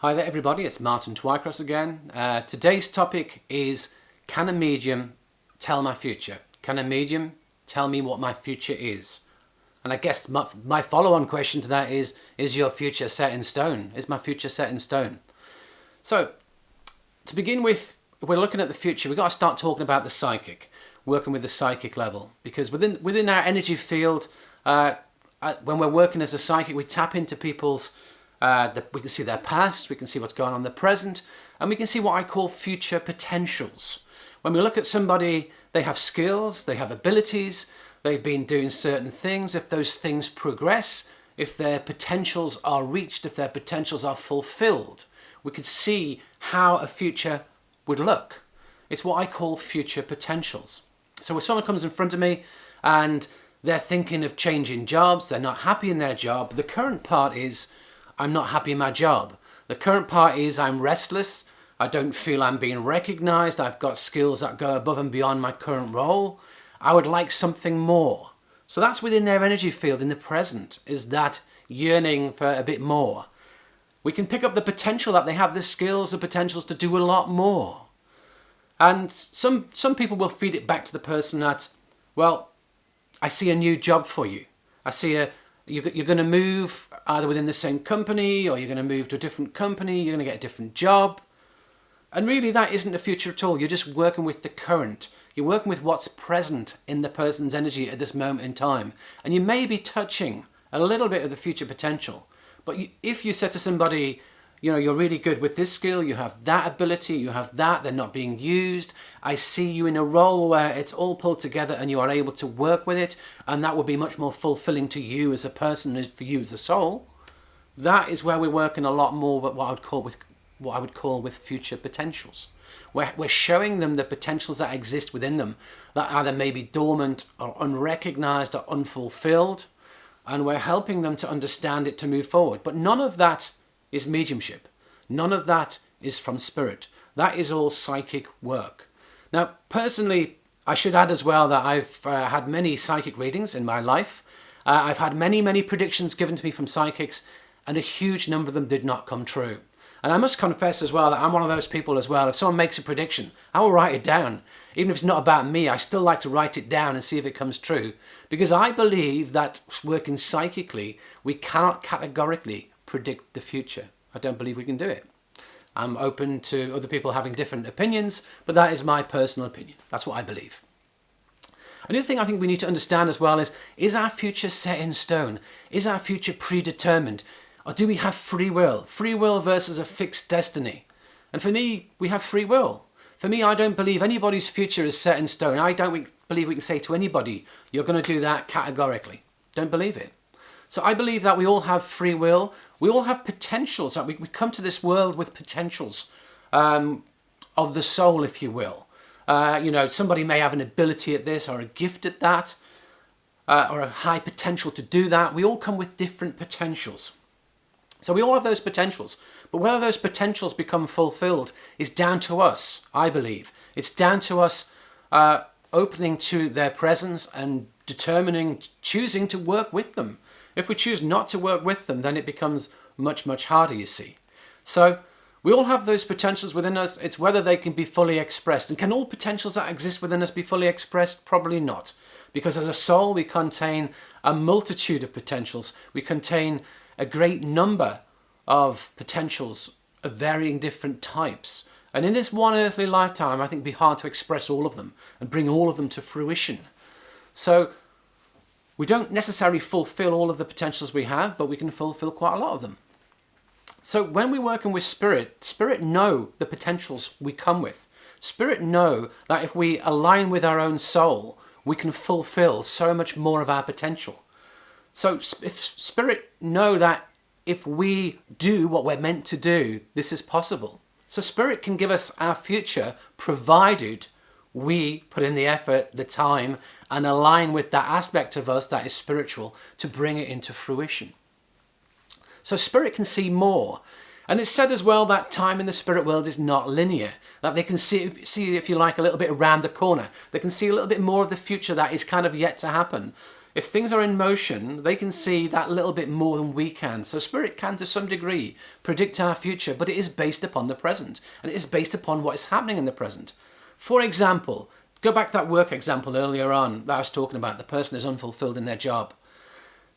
Hi there everybody, it's Martin Twycross again. Today's topic is, can a medium tell my future? Can a medium tell me what my future is? And I guess my follow-on question to that is your future set in stone? Is my future set in stone? So, to begin with, if we're looking at the future, we've got to start talking about the psychic, working with the psychic level. Because within our energy field, when we're working as a psychic, we tap into people's we can see their past, we can see what's going on in the present, and we can see what I call future potentials. When we look at somebody, they have skills, they have abilities, they've been doing certain things. If those things progress, if their potentials are reached, if their potentials are fulfilled, we could see how a future would look. It's what I call future potentials. So if someone comes in front of me and they're thinking of changing jobs, they're not happy in their job, the current part is, I'm not happy in my job. The current part is I'm restless. I don't feel I'm being recognized. I've got skills that go above and beyond my current role. I would like something more. So that's within their energy field in the present, is that yearning for a bit more. We can pick up the potential that they have, the skills, the potentials to do a lot more. And some people will feed it back to the person that, well, I see a new job for you. I see you're going to move either within the same company, or you're going to move to a different company, you're going to get a different job. And really that isn't the future at all. You're just working with the current. You're working with what's present in the person's energy at this moment in time. And you may be touching a little bit of the future potential. But if you said to somebody, you know, you're really good with this skill, you have that ability, you have that, they're not being used. I see you in a role where it's all pulled together and you are able to work with it, and that will be much more fulfilling to you as a person and for you as a soul. That is where we're working a lot more with what I would call with future potentials. We're showing them the potentials that exist within them that either may be dormant or unrecognized or unfulfilled, and we're helping them to understand it to move forward. But none of that is mediumship. None of that is from spirit. That is all psychic work. Now, personally, I should add as well that I've had many psychic readings in my life. I've had many predictions given to me from psychics, and a huge number of them did not come true. And I must confess as well that I'm one of those people as well. If someone makes a prediction, I will write it down. Even if it's not about me, I still like to write it down and see if it comes true. Because I believe that working psychically, we cannot categorically predict the future. I don't believe we can do it. I'm open to other people having different opinions, but that is my personal opinion. That's what I believe. Another thing I think we need to understand as well is our future set in stone? Is our future predetermined? Or do we have free will? Free will versus a fixed destiny. And for me, we have free will. For me, I don't believe anybody's future is set in stone. I don't believe we can say to anybody, you're going to do that categorically. Don't believe it. So I believe that we all have free will. We all have potentials. That we come to this world with potentials of the soul, if you will. Somebody may have an ability at this or a gift at that, or a high potential to do that. We all come with different potentials. So we all have those potentials. But whether those potentials become fulfilled is down to us, I believe. It's down to us opening to their presence and choosing to work with them. If we choose not to work with them, then it becomes much harder, you see. So we all have those potentials within us. It's whether they can be fully expressed. And can all potentials that exist within us be fully expressed? Probably not. Because as a soul, we contain a multitude of potentials. We contain a great number of potentials of varying different types. And in this one earthly lifetime, I think it'd be hard to express all of them and bring all of them to fruition. So we don't necessarily fulfill all of the potentials we have, but we can fulfill quite a lot of them. So when we're working with spirit know the potentials we come with. Spirit know that if we align with our own soul, we can fulfill so much more of our potential. So if spirit know that if we do what we're meant to do, this is possible. So spirit can give us our future provided we put in the effort, the time, and align with that aspect of us that is spiritual to bring it into fruition. So spirit can see more. And it's said as well that time in the spirit world is not linear. That they can see, if you like, a little bit around the corner. They can see a little bit more of the future that is kind of yet to happen. If things are in motion, they can see that little bit more than we can. So spirit can, to some degree, predict our future, but it is based upon the present, and it is based upon what is happening in the present. For example, go back to that work example earlier on that I was talking about. The person is unfulfilled in their job.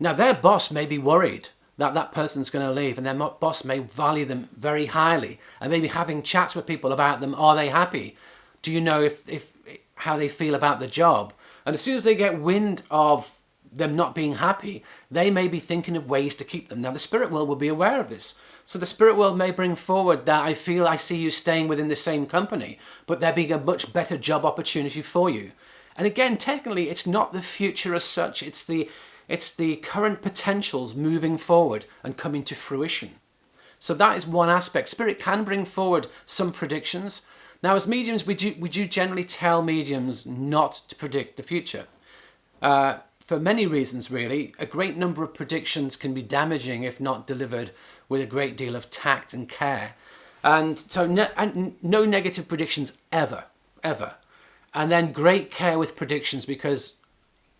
Now, their boss may be worried that that person's going to leave, and their boss may value them very highly, and maybe having chats with people about them. Are they happy? Do you know if how they feel about the job? And as soon as they get wind of them not being happy, they may be thinking of ways to keep them. Now, the spirit world will be aware of this. So the spirit world may bring forward that I see you staying within the same company, but there being a much better job opportunity for you. And again, technically, it's not the future as such. It's the current potentials moving forward and coming to fruition. So that is one aspect. Spirit can bring forward some predictions. Now, as mediums, we do generally tell mediums not to predict the future. For many reasons, really. A great number of predictions can be damaging if not delivered with a great deal of tact and care. And so no negative predictions ever. And then great care with predictions, because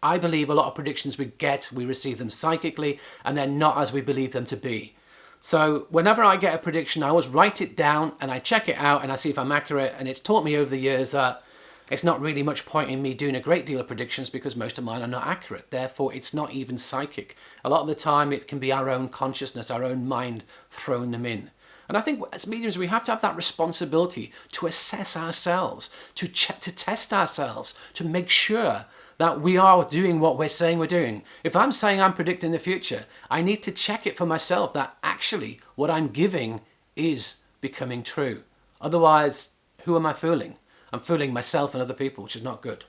I believe a lot of predictions we receive them psychically, and they're not as we believe them to be. So whenever I get a prediction, I always write it down and I check it out and I see if I'm accurate. And it's taught me over the years that it's not really much point in me doing a great deal of predictions, because most of mine are not accurate. Therefore, it's not even psychic. A lot of the time, it can be our own consciousness, our own mind throwing them in. And I think as mediums, we have to have that responsibility to assess ourselves, to test ourselves, to make sure that we are doing what we're saying we're doing. If I'm saying I'm predicting the future, I need to check it for myself that actually what I'm giving is becoming true. Otherwise, who am I fooling? I'm fooling myself and other people, which is not good.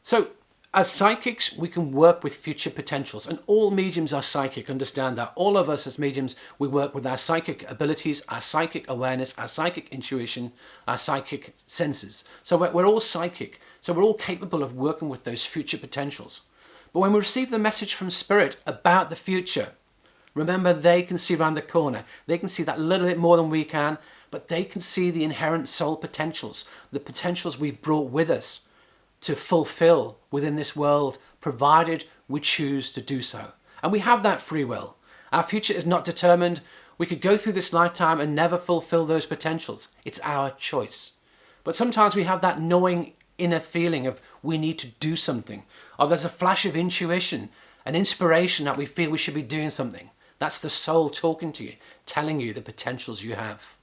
So, as psychics, we can work with future potentials, and all mediums are psychic. Understand that. All of us as mediums, we work with our psychic abilities, our psychic awareness, our psychic intuition, our psychic senses. So we're all psychic. So we're all capable of working with those future potentials. But when we receive the message from Spirit about the future, remember, they can see around the corner. They can see that little bit more than we can, but they can see the inherent soul potentials, the potentials we've brought with us to fulfill within this world, provided we choose to do so. And we have that free will. Our future is not determined. We could go through this lifetime and never fulfill those potentials. It's our choice. But sometimes we have that gnawing inner feeling of we need to do something, or there's a flash of intuition, an inspiration that we feel we should be doing something. That's the soul talking to you, telling you the potentials you have.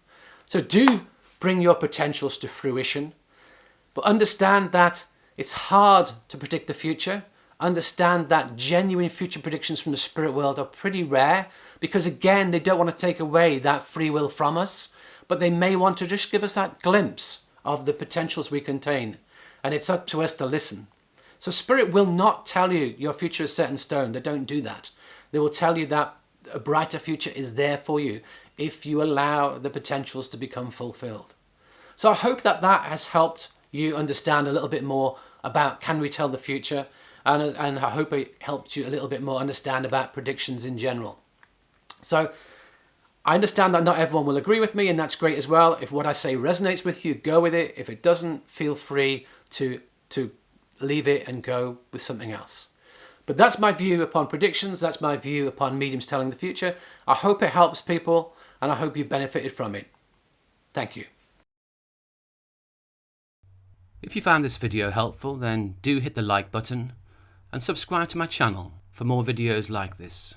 So do bring your potentials to fruition, but understand that it's hard to predict the future. Understand that genuine future predictions from the spirit world are pretty rare, because again, they don't want to take away that free will from us, but they may want to just give us that glimpse of the potentials we contain. And it's up to us to listen. So spirit will not tell you your future is set in stone. They don't do that. They will tell you that a brighter future is there for you if you allow the potentials to become fulfilled. So I hope that has helped you understand a little bit more about can we tell the future, and I hope it helped you a little bit more understand about predictions in general. So I understand that not everyone will agree with me, and that's great as well. If what I say resonates with you, go with it. If it doesn't, feel free to leave it and go with something else. But that's my view upon predictions. That's my view upon mediums telling the future. I hope it helps people, and I hope you benefited from it. Thank you. If you found this video helpful, then do hit the like button and subscribe to my channel for more videos like this.